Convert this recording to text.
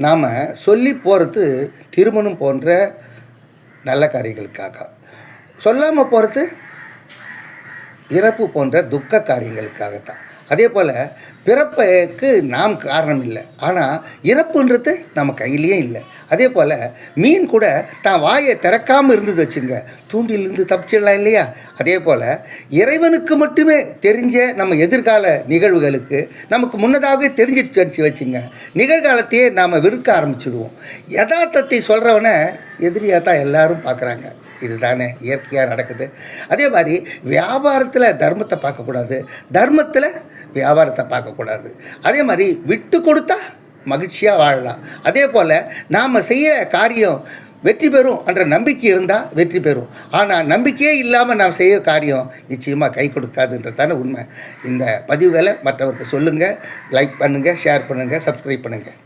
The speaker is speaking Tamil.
நாம் சொல்லி போகிறது திருமணம் போன்ற நல்ல காரியங்களுக்காக, சொல்லாமல் போகிறது இறப்பு போன்ற துக்க காரியங்களுக்காகத்தான். அதே போல் பிறப்புக்கு நாம் காரணம் இல்லை, ஆனால் இறப்புன்றது நம்ம கையிலேயே இல்லை. அதே போல் மீன் கூட தான் வாயை திறக்காமல் இருந்தது வச்சுங்க, தூண்டிலிருந்து தப்பிச்சிடலாம் இல்லையா? அதே போல் இறைவனுக்கு மட்டுமே தெரிஞ்ச நம்ம எதிர்கால நிகழ்வுகளுக்கு நமக்கு முன்னதாகவே தெரிஞ்சிடுச்சு வச்சுங்க, நிகழ்காலத்தையே நாம் வெறுக்க ஆரம்பிச்சிடுவோம். யதார்த்தத்தை சொல்கிறவனை எதிரியாக தான் எல்லோரும் பார்க்குறாங்க. இதுதானே இயற்கையாக நடக்குது. அதே மாதிரி வியாபாரத்தில் தர்மத்தை பார்க்கக்கூடாது, தர்மத்தில் வியாபாரத்தை பார்க்கக்கூடாது. அதே மாதிரி விட்டு கொடுத்தா மகிழ்ச்சியாக வாழலாம். அதே போல் நாம் செய்ய காரியம் வெற்றி பெறும் என்ற நம்பிக்கை இருந்தால் வெற்றி பெறும். ஆனால் நம்பிக்கையே இல்லாமல் நாம் செய்ய காரியம் நிச்சயமாக கை கொடுக்காதுன்றது தானே உண்மை. இந்த பதிவுகளை மற்றவருக்கு சொல்லுங்கள், லைக் பண்ணுங்கள், ஷேர் பண்ணுங்கள், சப்ஸ்கிரைப் பண்ணுங்கள்.